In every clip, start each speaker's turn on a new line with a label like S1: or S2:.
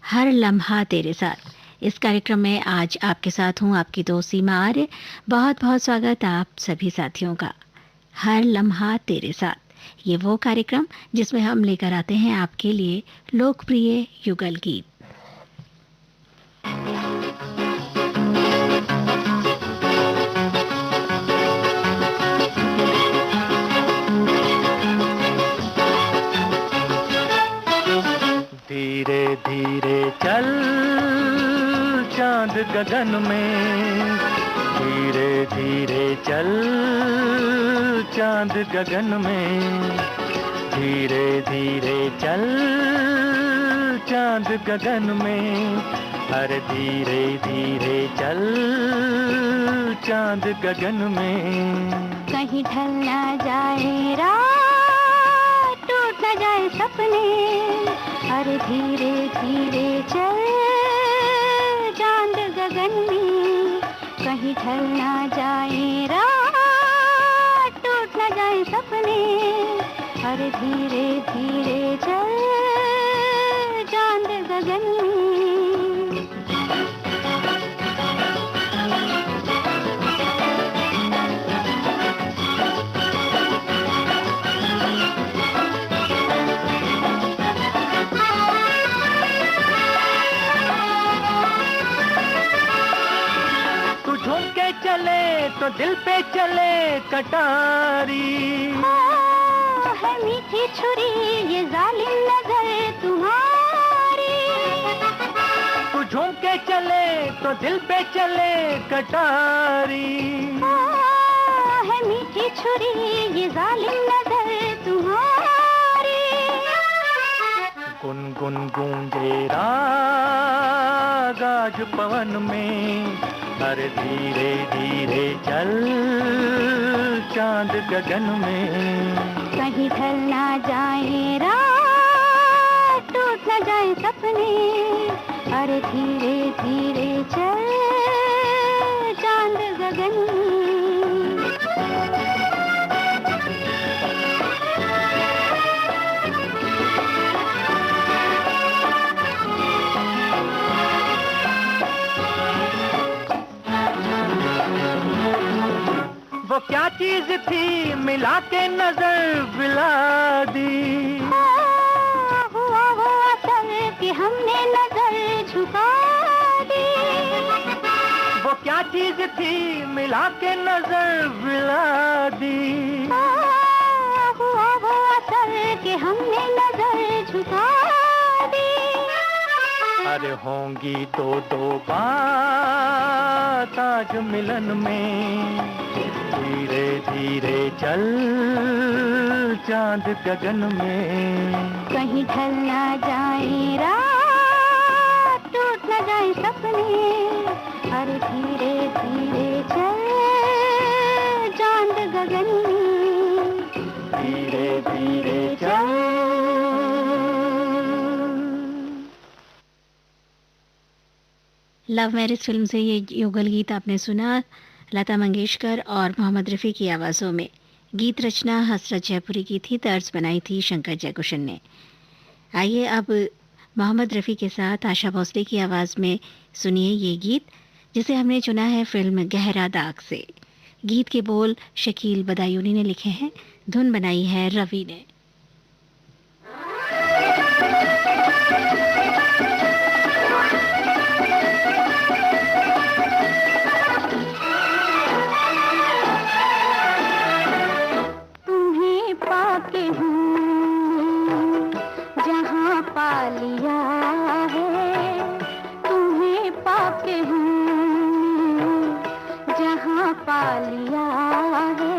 S1: हर लम्हा तेरे साथ। इस कार्यक्रम में आज आपके साथ हूँ आपकी दोस्त सीमा आर्य। बहुत बहुत स्वागत आप सभी साथियों का। हर लम्हा तेरे साथ ये वो कार्यक्रम जिसमें हम लेकर आते हैं आपके लिए लोकप्रिय युगल गीत।
S2: धीरे धीरे चल चांद गगन में, धीरे धीरे चल चांद गगन में, धीरे धीरे चल चांद गगन में, अरे धीरे धीरे चल चांद गगन में।
S3: कहीं ढल ना जाए रात, टूट ना जाए सपने, अरे धीरे धीरे चल चांद गगन में। कहीं ढल ना जाए रात, टूट ना जाए सपने, अरे धीरे धीरे चल चांद गगन में।
S2: चले तो दिल पे चले कटारी,
S3: है मीठी छुरी ये जालिम नजर तुम्हारी।
S2: तू झूम के चले तो दिल पे चले कटारी,
S3: है मीठी छुरी ये जालिम नजर तुम्हारी।
S2: गुनगुन गूंजे राग आज पवन में, अरे धीरे धीरे चल चांद गगन में।
S3: कहीं ढल ना जाए रात, टूट ना जाए सपने, अरे धीरे धीरे चल चांद गगन में।
S2: वो क्या चीज थी मिला के नजर मिला दी,
S3: हुआ वो असर कि हमने नजर झुका दी।
S2: वो क्या चीज थी मिला के नजर मिला दी,
S3: हुआ वो असर कि हमने नजर झुका दी।
S2: अरे होंगी दो दो बात आज मिलन में, धीरे धीरे चल चांद गगन में।
S3: कहीं ढल ना जाए रात, टूट ना जाए सपने, अरे धीरे धीरे चल चांद गगन में।
S2: धीरे धीरे चल।
S1: लव मैरिज फिल्म से ये युगल गीत आपने सुना। लता मंगेशकर और मोहम्मद रफ़ी की आवाज़ों में। गीत रचना हसरत जयपुरी की थी, तर्ज बनाई थी शंकर जयकिशन ने। आइए अब मोहम्मद रफ़ी के साथ आशा भोसले की आवाज़ में सुनिए ये गीत, जिसे हमने चुना है फिल्म गहरा दाग से। गीत के बोल शकील बदायूनी ने लिखे हैं, धुन बनाई है रवि ने।
S3: पा लिया है तुम्हें पाके हूँ, जहाँ पा लिया है।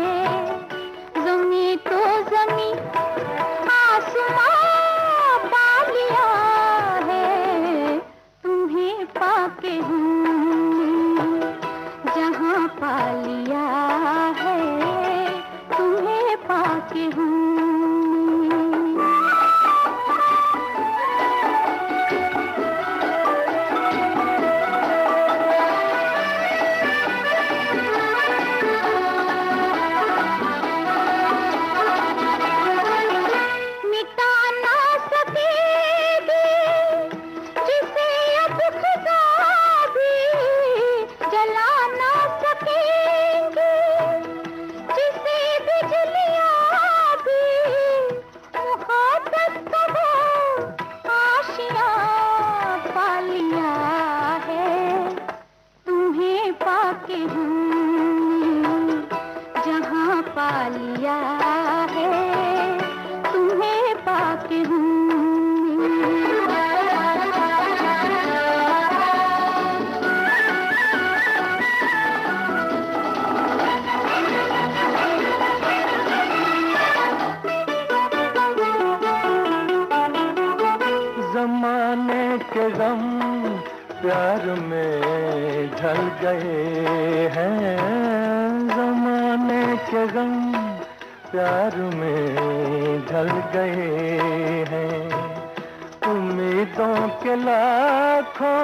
S3: ज़मीं तो ज़मीं आसमां पा लिया है, तुम्हें पाके हूँ, जहाँ पा लिया है, तुम्हें पाके हूँ।
S2: के गम प्यार में ढल गए हैं, ज़माने के गम प्यार में ढल गए हैं। उम्मीदों के लाखों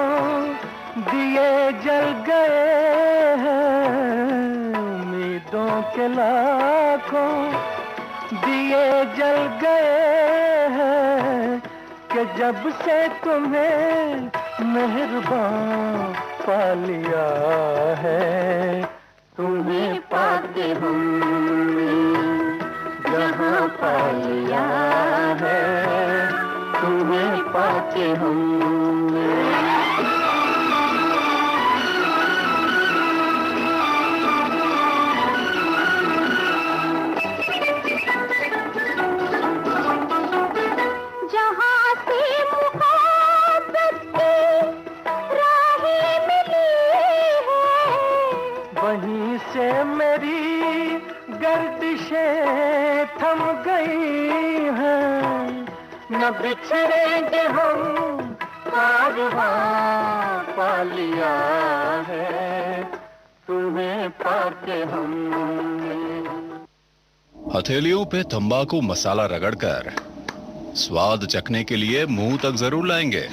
S2: दिए जल गए हैं, उम्मीदों के लाखों दिए जल गए हैं कि जब से तुम्हें मेहरबान पा लिया है। तुम्हें पाके हमने जहाँ पा लिया है, तुम्हें पाके हमने। वहीं से मेरी गर्दिशें थम गई हैं, न बिछड़ेंगे हम कारवां पा लिया है, तुम्हें पाके हमने।
S4: हथेलियों पे तंबाकू मसाला रगड़कर स्वाद चखने के लिए मुंह तक जरूर लाएंगे।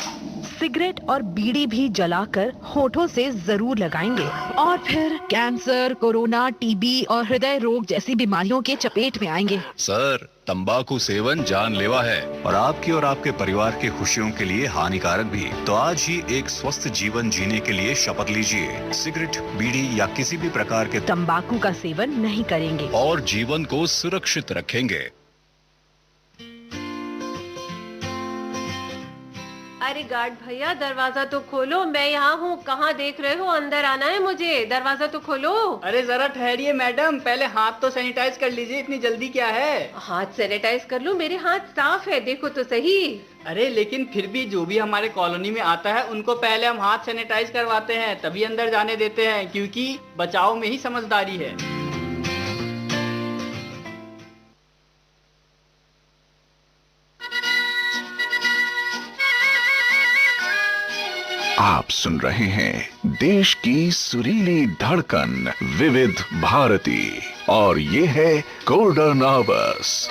S5: सिगरेट और बीड़ी भी जलाकर होठों से जरूर लगाएंगे और फिर कैंसर, कोरोना, टीबी और हृदय रोग जैसी बीमारियों के चपेट में आएंगे।
S4: सर, तंबाकू सेवन जानलेवा है और आपकी और आपके परिवार की खुशियों के लिए हानिकारक भी। तो आज ही एक स्वस्थ जीवन जीने के लिए शपथ लीजिए। सिगरेट, बीड़ी या किसी भी प्रकार के
S5: तंबाकू का सेवन नहीं करेंगे
S4: और जीवन को सुरक्षित रखेंगे।
S6: अरे गार्ड भैया, दरवाजा तो खोलो, मैं यहाँ हूँ। कहाँ देख रहे हो? अंदर आना है मुझे, दरवाजा तो खोलो।
S7: अरे जरा ठहरिए मैडम, पहले हाथ तो सैनिटाइज कर लीजिए, इतनी जल्दी क्या है?
S6: हाथ सैनिटाइज कर लूं? मेरे हाथ साफ है, देखो तो सही।
S7: अरे लेकिन फिर भी जो भी हमारे कॉलोनी में आता है उनको पहले हम हाथ सैनिटाइज करवाते हैं, तभी अंदर जाने देते हैं, क्योंकि बचाव में ही समझदारी है।
S8: आप सुन रहे हैं देश की सुरीली धड़कन विविध भारती और ये है गोल्डन आवर्स।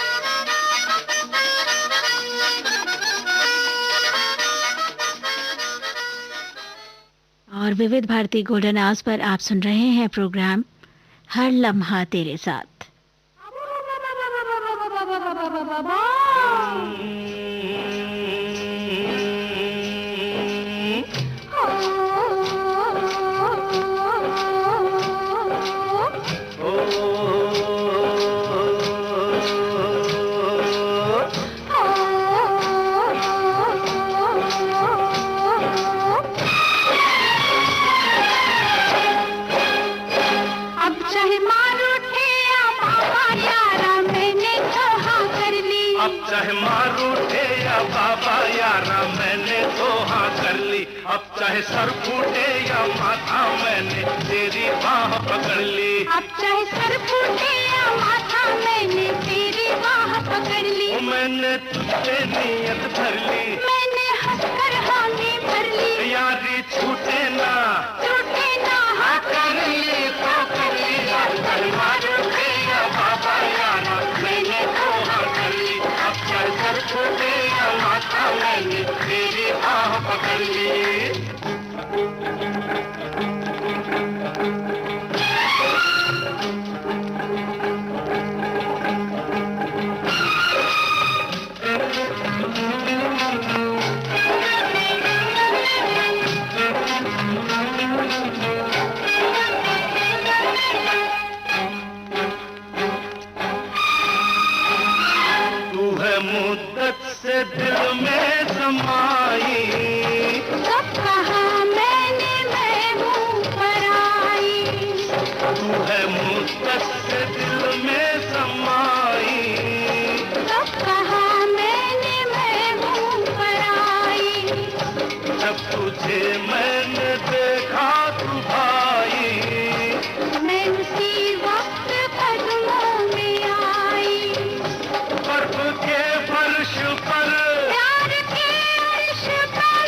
S1: और विविध भारती गोल्डन आवर्स पर आप सुन रहे हैं प्रोग्राम हर लम्हा तेरे साथ।
S2: चाहे मार उठे या बाबा यारा मैंने तो हाँ कर ली, अब चाहे सर फूटे या माथा मैंने तेरी बाह पकड़ ली,
S3: अब चाहे सर फूटे या माथा मैंने तेरी बाह पकड़ ली,
S2: मैंने तुझसे नियत भर ली,
S3: मैंने हंसकर हामी भर ली,
S2: यारी छूटे ना हाँ कर ली तो कर ली, चाहे मार उठे या बाबा यारा मैंने तो हाँ कर ली, अब चाहे सर फूटे या माथा मैंने तेरी बाह पकड़ ली। मुद्दत से दिल में समाई,
S3: कब कहा मैंने मैं हूँ पराई,
S2: तू है मुद्दत से दिल में समाई,
S3: कब कहा मैंने मैं हूँ पराई,
S2: जब तुझे मैंने देखा तू भाई,
S3: मैं उसी वक्त कदमों में आई,
S2: बर्फ के फर्श पर
S3: प्यार के अर्श पर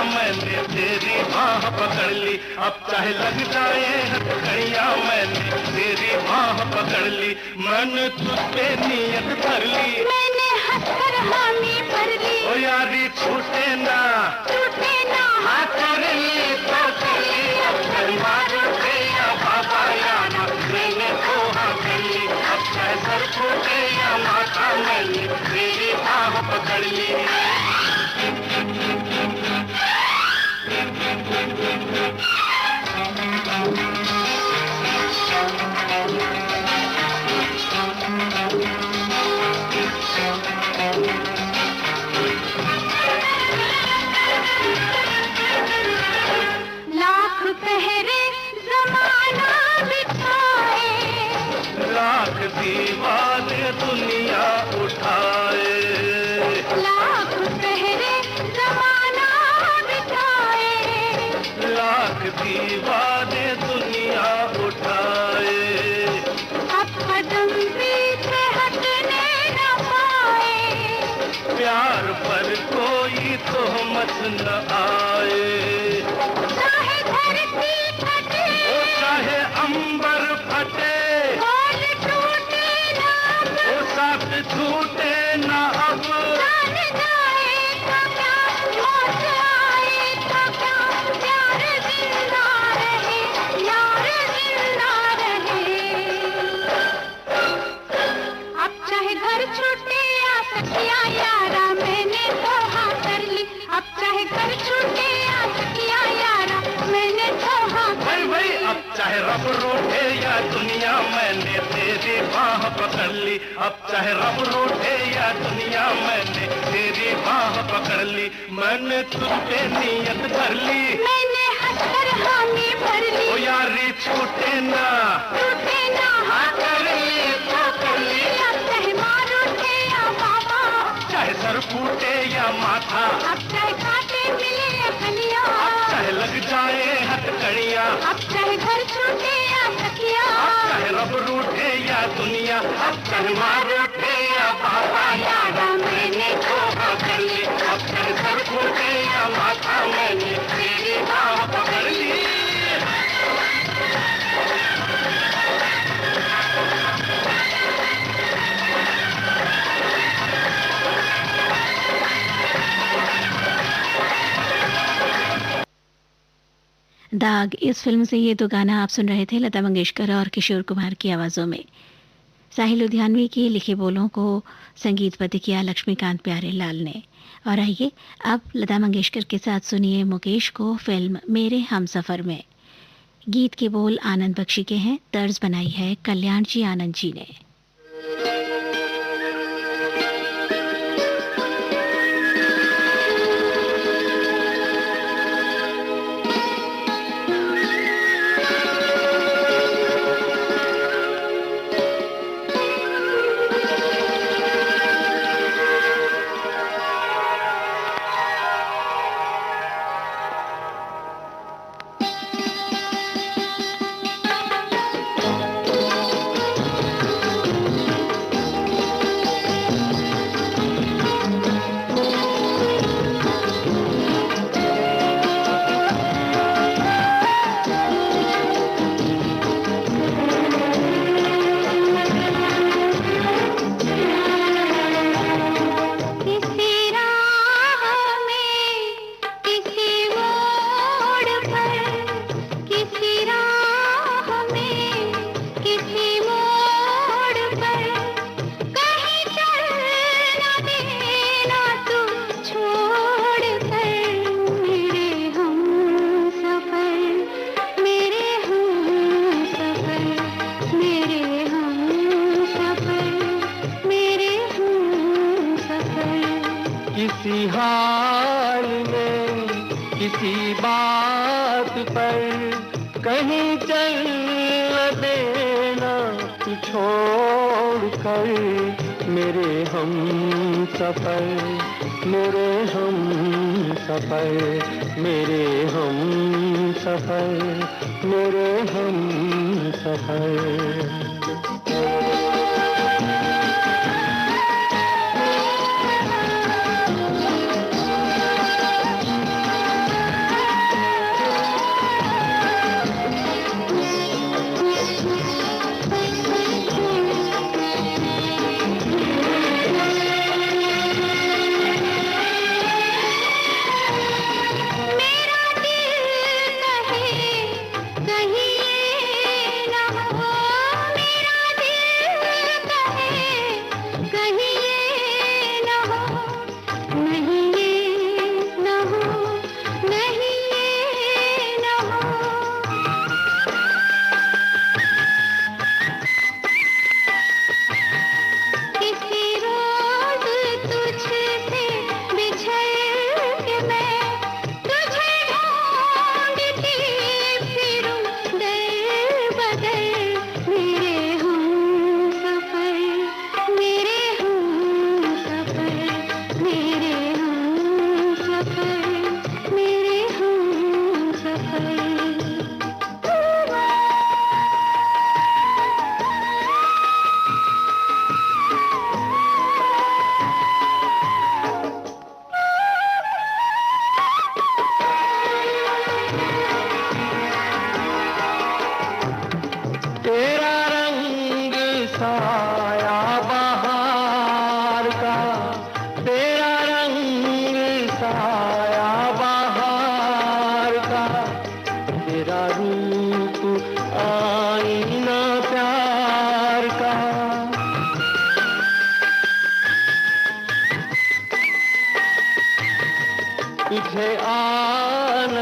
S2: मैंने तेरी बाह पकड़ ली, अब चाहे लग जाए हथकड़ियां मैंने तेरी बाह पकड़ ली, मैंने तुझ पे नियत कर ली,
S3: मैंने हंसकर हामी भर ली,
S2: ओ यारी छूटे ना हाँ कर ली तो कर ली, अब कर मारो या बाबा यारा मैंने तो हाँ कर ली, अब चाहे सर फूटे या माथा मैंने तेरी बाह पकड़ ली।
S3: लाख पहरे जमाना बिछाए,
S2: लाख दीवाने दुनिया उठाए,
S3: लाख पहरे जमाना बिछाए,
S2: लाख दीवाने दुनिया उठाए,
S3: अब कदम पीछे हटने न पाए,
S2: प्यार पर कोई तोहमत न आए,
S3: चाहे धरती फटे,
S2: ओ चाहे अंबर फटे,
S3: बोल टूटे ना,
S2: ओ साथ छूटे न अब,
S3: जान जाए तो क्या, मौत आए तो क्या, प्यार जिंदा रहे, यार जिंदा रहे। अब चाहे घर छूटे या सखिया यारा मैंने तो हाँ कर ली, अब चाहे घर छूटे या सखिया यारा मैंने तो हाँ कर
S2: भाई
S3: ली।
S2: अब चाहे रब रूठे या दुनिया मैंने तेरी बाह पकड़ ली, अब चाहे रब रूठे या दुनिया मैंने तेरी बाह पकड़ ली, मैंने तुझ पे नियत कर ली,
S3: मैंने हंसकर हामी भर ली,
S2: ओ यारी छूटे ना हाँ कर ली तो कर ली,
S3: अब चाहे मार उठे या बाबा,
S2: चाहे सर फूटे या माथा,
S3: अब चाहे कांटे मिले या कलियां,
S2: अब चाहे लग जाए हथकड़ियां,
S3: अब चाहे घर छूटे या सखिया,
S2: अब चाहे रब रूठे या दुनिया, अब चाहे मार उठे या बाबा यारा मैंने तो हाँ कर ली, अब चाहे सर फूटे या माथा मैंने तेरी बाह पकड़ ली।
S1: दाग इस फिल्म से ये तो गाना आप सुन रहे थे लता मंगेशकर और किशोर कुमार की आवाज़ों में। साहिल लुधियानवी के लिखे बोलों को संगीतबद्ध किया लक्ष्मीकांत प्यारेलाल ने। और आइए अब लता मंगेशकर के साथ सुनिए मुकेश को फिल्म मेरे हमसफ़र में। गीत के बोल आनंद बख्शी के हैं, तर्ज बनाई है कल्याण जी आनंद जी ने।
S2: किसी हाल में किसी बात पर कहीं चल न देना तू छोड़ कर मेरे हम सफर मेरे हम सफर मेरे हम सफर मेरे हम सफर।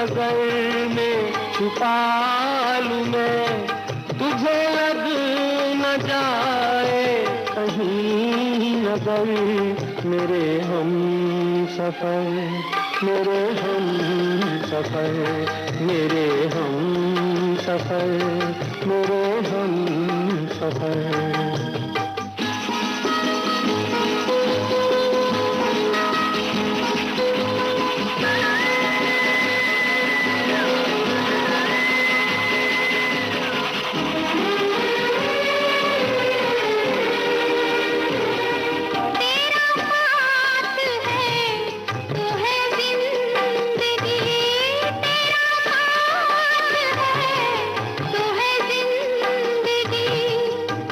S2: नजर में छुपा लूं मैं, तुझे लग न जाए कहीं नजर मेरे हम सफर, मेरे हम सफर, मेरे हम सफर, मेरे हम सफर।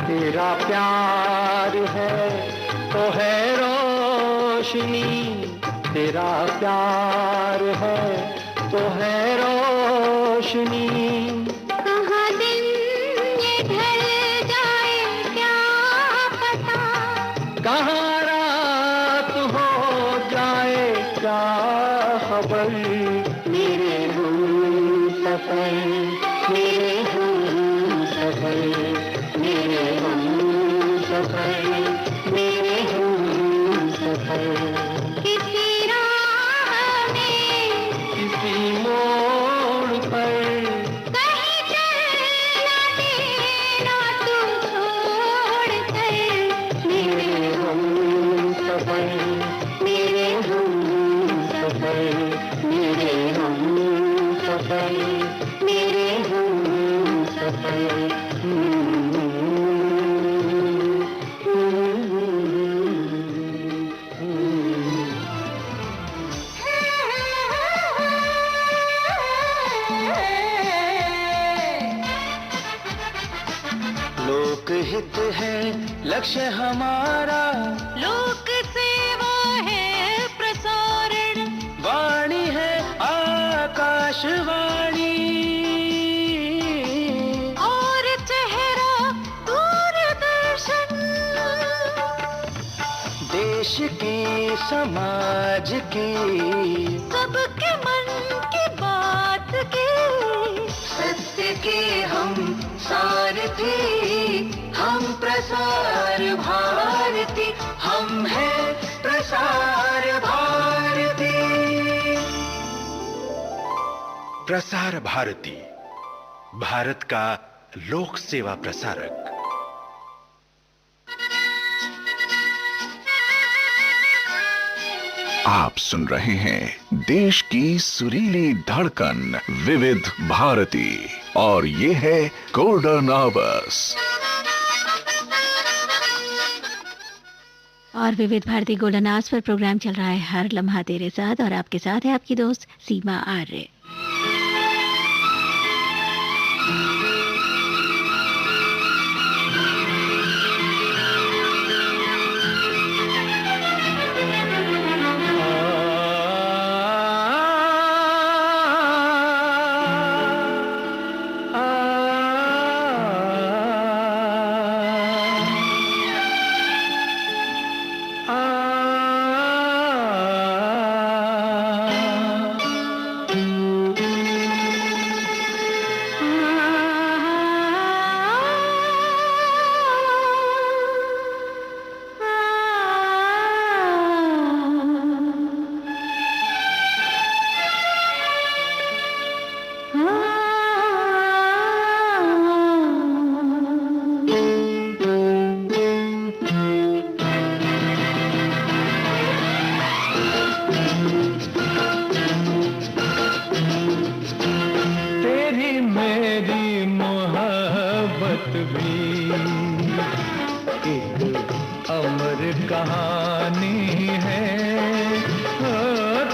S2: तेरा प्यार है तो है रोशनी, तेरा प्यार है तो है रोशनी।
S3: कहाँ दिन ये ढल जाए क्या पता,
S2: कहाँ रात हो जाए क्या खबर, मेरे हम सफर, मेरे हम सफर, मेरे हम सफर, मेरे हम सफर।
S3: किसी राह में
S2: किसी मोड़ पर
S3: कहीं चलना देना तू छोड़ कर,
S2: मेरे हम सफर, मेरे हम सफर, मेरे हम सफर, मेरे हम सफर। लोकहित है लक्ष्य हमारा,
S3: लोक सेवा है प्रसारण,
S2: वाणी है आकाशवाणी,
S3: और चेहरा दूरदर्शन।
S2: देश की समाज की
S3: सबके मन की बात की,
S2: सत्य के हम सारथी, हम प्रसार भारती, हम हैं प्रसार भारती।
S9: प्रसार भारती, भारत का लोक सेवा प्रसारक।
S8: आप सुन रहे हैं देश की सुरीली धड़कन विविध भारती और ये है गोल्डन आवर्स।
S1: और विविध भारती गोल्डन आवर्स पर प्रोग्राम चल रहा है हर लम्हा तेरे साथ, और आपके साथ है आपकी दोस्त सीमा आर्य।
S2: कहानी है, ओ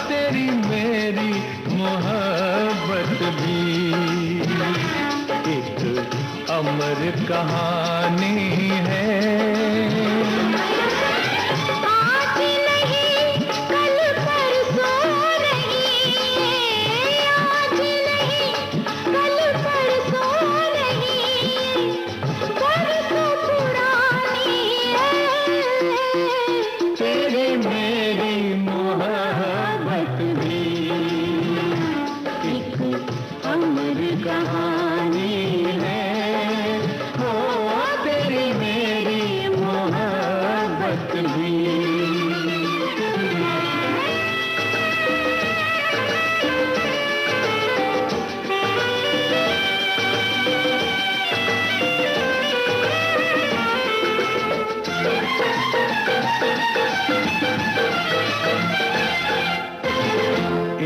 S2: तेरी मेरी मोहब्बत भी एक अमर कहानी है।
S3: आज नहीं कल परसों नहीं, आज नहीं कल परसों नहीं, बरसों पुरानी है।
S2: तेरी मेरी मोहब्बत भी एक अमर कहानी है, हो तेरी मेरी मोहब्बत भी।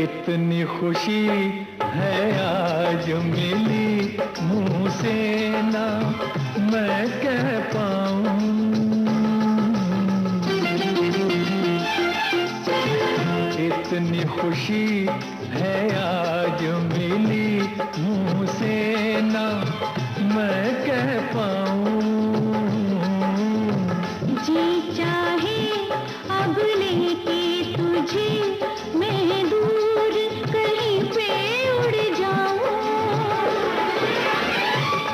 S2: इतनी खुशी है आज मिली, मुंह से ना मैं कह पाऊं। इतनी खुशी है आज मिली, मुंह से ना मैं कह पाऊं।
S3: जी चाहे अब लेके तुझे मैं दूर कहीं पे उड़ जाऊं।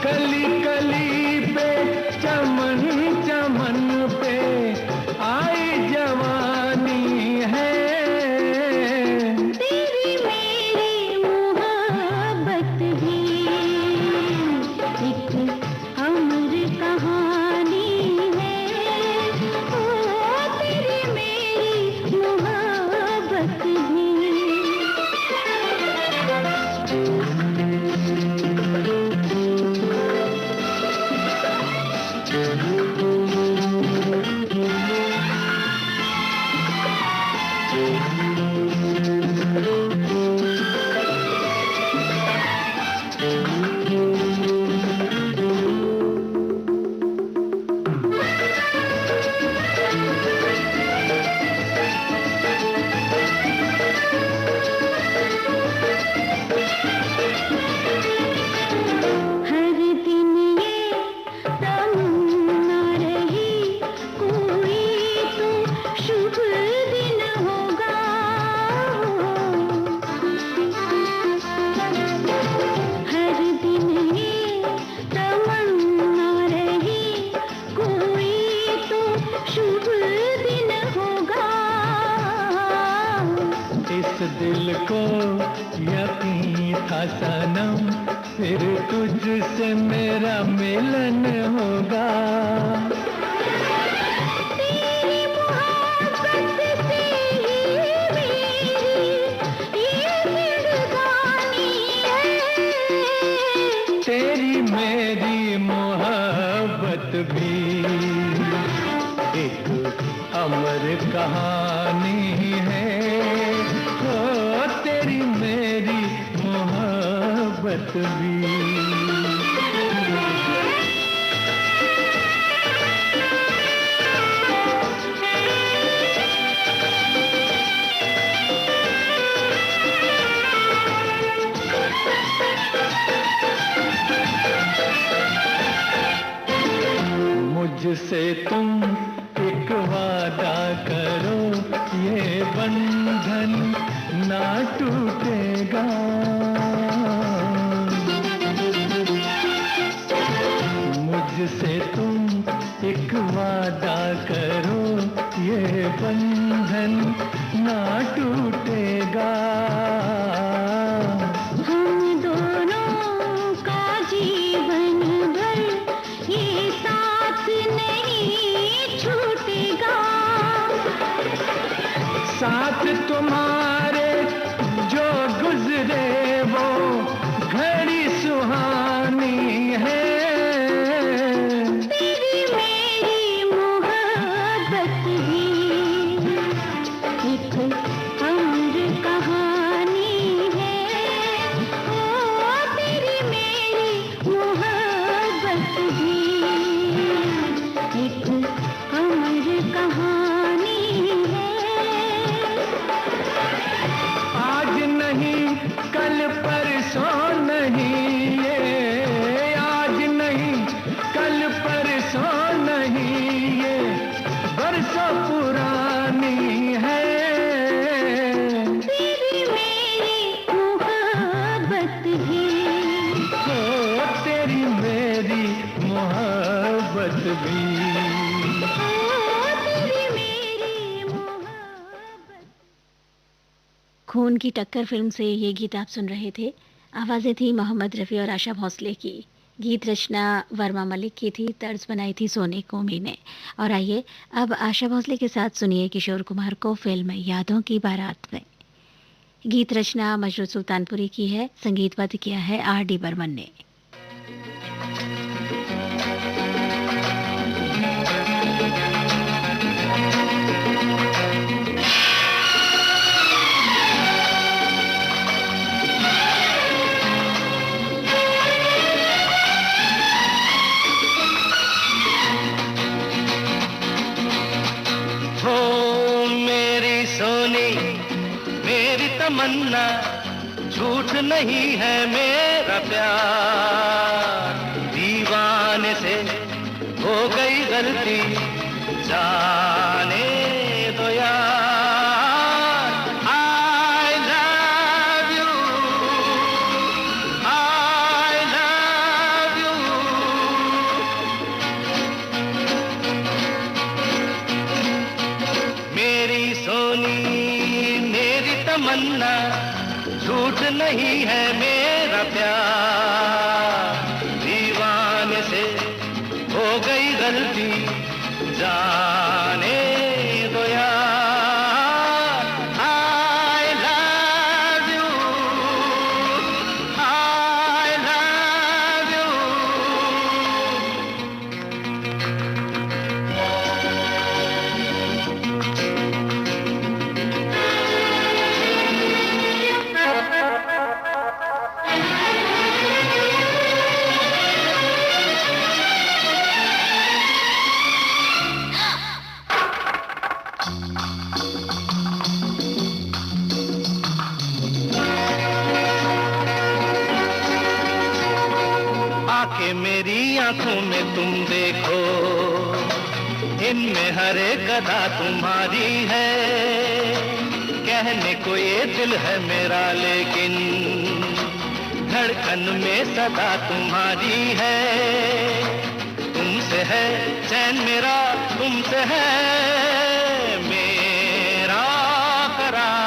S2: कली कली पे चमन चमन पे आई जवानी है,
S3: तेरी मेरी मोहब्बत भी एक अमर कहानी है, ओ तेरी मेरी मोहब्बत भी। हर दिन ये तमन्ना रही, कोई तो शुभ दिन होगा। हर दिन ये तमन्ना रही, कोई तो शुभ दिन होगा।
S2: इस दिल को यकीन था सनम, फिर तुझसे मेरा मिलन होगा।
S3: तेरी मोहब्बत से ही मेरी ये जिंदगानी है,
S2: तेरी मेरी मोहब्बत भी एक अमर कहानी है, ओ तेरी मेरी मोहब्बत भी। मुझसे तुम एक वादा करो, ये बंधन ना टूटेगा। मुझसे तुम एक वादा करो, ये बंधन ना टूटेगा।
S3: हम दोनों का जीवन भर ये साथ नहीं छूटेगा।
S2: साथ तुम्हारे जो गुजरे वो घड़ी सुहानी है,
S3: तेरी मेरी मोहब्बत भी एक अमर कहानी है, ओ तेरी मेरी मोहब्बत भी एक अमर कहानी है।
S2: आज नहीं कल परसों नहीं, ये आज नहीं कल परसों नहीं, ये बरसों पुरानी है,
S3: तेरी मेरी मोहब्बत भी,
S2: ओ तेरी मेरी मोहब्बत भी।
S3: ओ तेरी मेरी मोहब्बत।
S1: खून की टक्कर फिल्म से ये गीत आप सुन रहे थे। आवाज़ें थी मोहम्मद रफ़ी और आशा भोसले की। गीत रचना वर्मा मलिक की थी, तर्ज बनाई थी सोनी कोमी ने। और आइए अब आशा भोसले के साथ सुनिए किशोर कुमार को फिल्म यादों की बारात में। गीत रचना मजरू सुल्तानपुरी की है, संगीतबद्ध किया है R.D. बर्मन ने।
S2: तमन्ना झूठ नहीं है मेरा प्यार, दीवाने से हो गई गलती जाने दो यार। I love you, I love you। मेरी सोनी मेरी तमन्ना झूठ नहीं है मेरा प्यार, दीवाने से हो गई गलती जाने दो यार। I love you, I love you। आके मेरी आंखों में तुम देखो, इनमें हर एक अदा तुम्हारी है। कहने को ये दिल है मेरा लेकिन धड़कन में सदा तुम्हारी है। तुमसे है चैन मेरा, तुमसे है मेरा करार।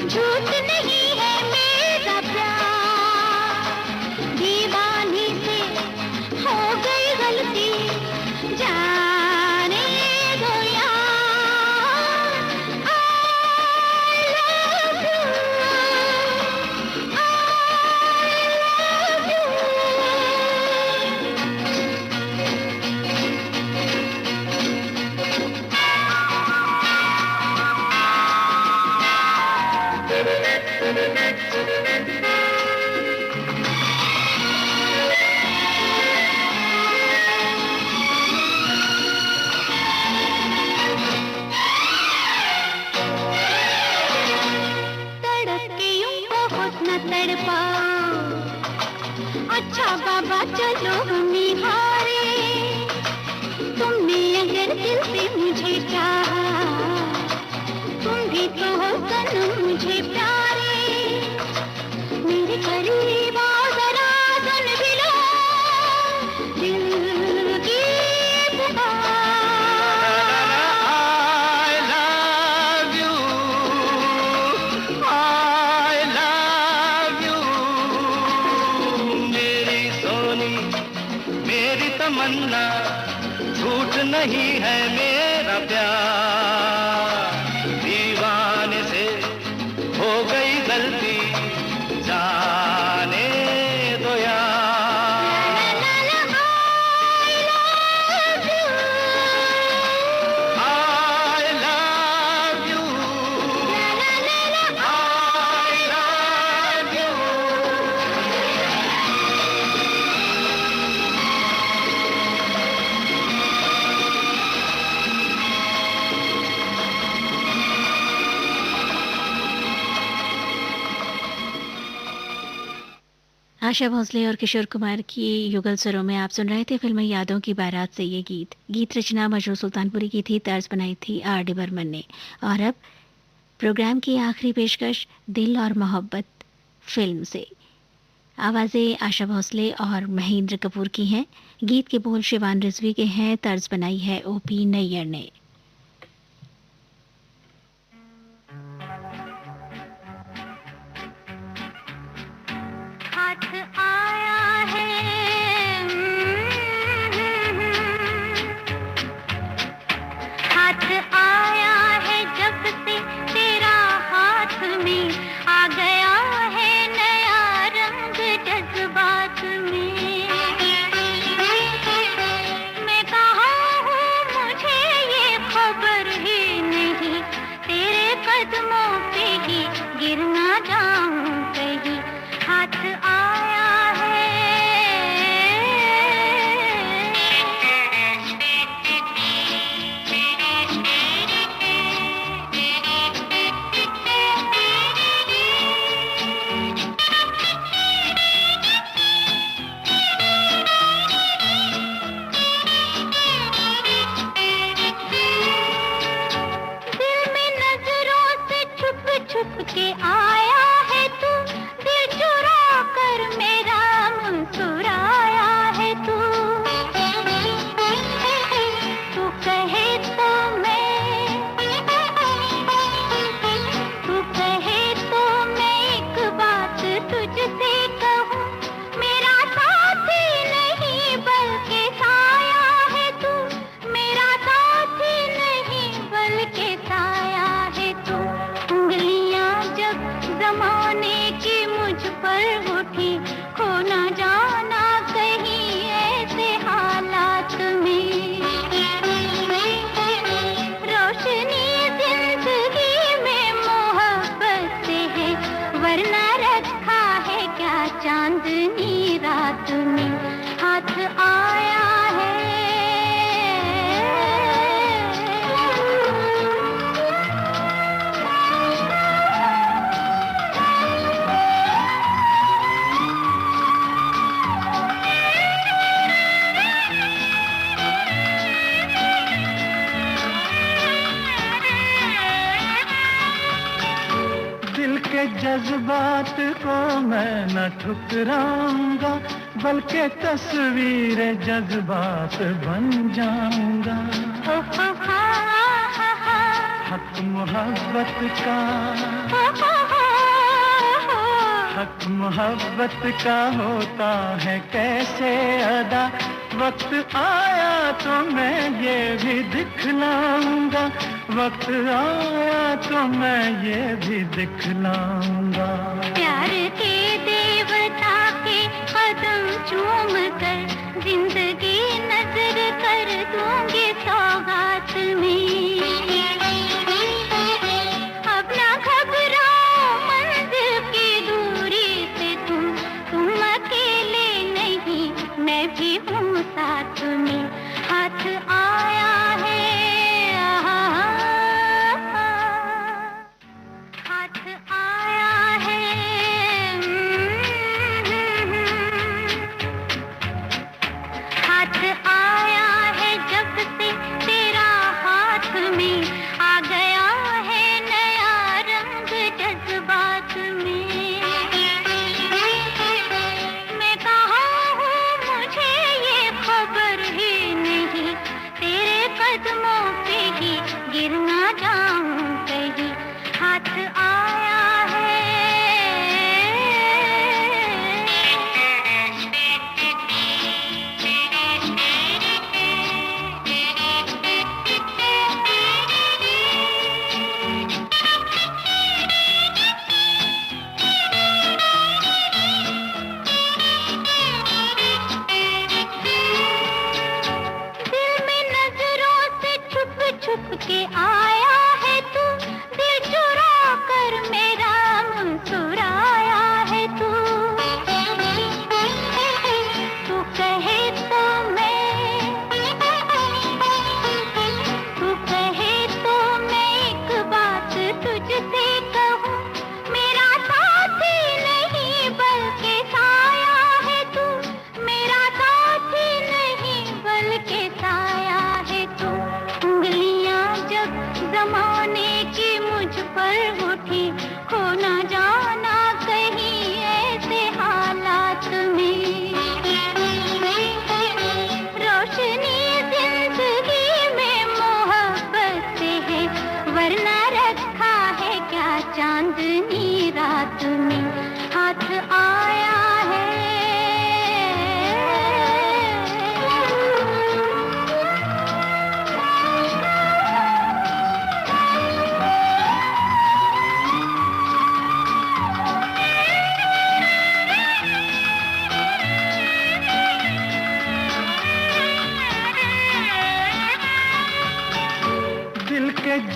S3: झूठ नहीं है मेरा प्यार, दीवानी से हो गई गलती जाने दो यार। I love you, I love you। तड़प के यूं बहुत न तड़पाओ, अच्छा बाबा चलो हम हारे। तुमने अगर दिल से मुझे चाहा, तुम भी तो हो सनम मुझे प्यारे। मेरे करीब आओ जरा सुन भी लो दिल की पुकार।
S2: I love you, I love you। मेरी सोनी मेरी तमन्ना झूठ नहीं है मेरा प्यार, दीवाने से हो गई गलती जाने दो यार। I love you, I love you।
S1: Asha Bhosle और किशोर कुमार की युगल स्वरों में आप सुन रहे थे फिल्म यादों की बारात से ये गीत। गीत रचना मजरू सुल्तानपुरी की थी, तर्ज बनाई थी R.D. बर्मन ने। और अब प्रोग्राम की आखिरी पेशकश दिल और मोहब्बत फिल्म से। आवाज़ें आशा भोसले और महेंद्र कपूर की हैं। गीत के बोल शिवान रिजवी के हैं। तर्ज बनाई है ओपी नैयर ने।
S3: हाथ आया है, हाथ आया है जब से तेरा हाथ में आ गया है नया रंग जज्बात में। मैं कहाँ हूँ मुझे ये खबर ही नहीं, तेरे कदमों पे ही गिर ना जाऊं कहीं। हाथ आया है, दिल में नजरों से छुप छुप के आया है तू, दिल चुरा कर मेरा मुस्कुराया है तू। तू कहे तो मैं, तू कहे तो मैं एक बात तुझसे कहूँ, मेरा साथी नहीं बल्कि साया है तू, मेरा साथी नहीं बल्कि साया है तू। उंगलियां जब जमाने की मुझ पर उठी, खो ना जाना कहीं ऐसे हालात में। रोशनी जिंदगी में मोहब्बत से है, वरना रखा है क्या चांदनी रात में। हाथ आया है,
S2: दिल के जज्बात को मैं न ठुकराऊंगा, बल्कि तस्वीरें जज्बात बन जाऊंगा। हक मोहब्बत का, हक मोहब्बत का होता है कैसे अदा, वक्त आया तो मैं ये भी दिखलाऊंगा, वक्त आया तो मैं ये भी दिखलाऊंगा।
S3: प्यार के देवता के कदम चूम कर जिंदगी नजर कर दूंगी सौगात में। अब ना घबराओ मंजिल की दूरी से तुम अकेले नहीं, मैं भी हूँ साथ में। हाथ आया है, हाथ आया है, हाथ आया है जब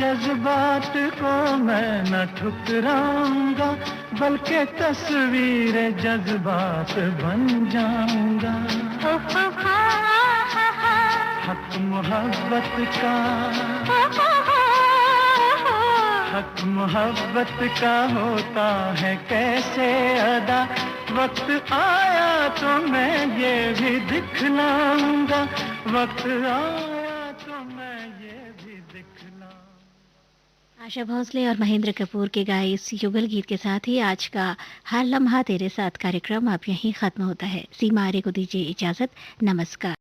S2: जज्बात को मैं न ठुकराऊंगा, बल्कि तस्वीर जज्बात बन जाऊंगा। हक मोहब्बत का, हक मोहब्बत का होता है कैसे अदा, वक्त आया तो मैं ये भी दिखलाऊंगा, वक्त आया तो मैं ये भी दिखलाऊंगा।
S1: आशा भोसले और महेंद्र कपूर के गाए इस युगल गीत के साथ ही आज का हर लम्हा तेरे साथ कार्यक्रम अब यहीं खत्म होता है। सीमा आर्य को दीजिए इजाजत। नमस्कार।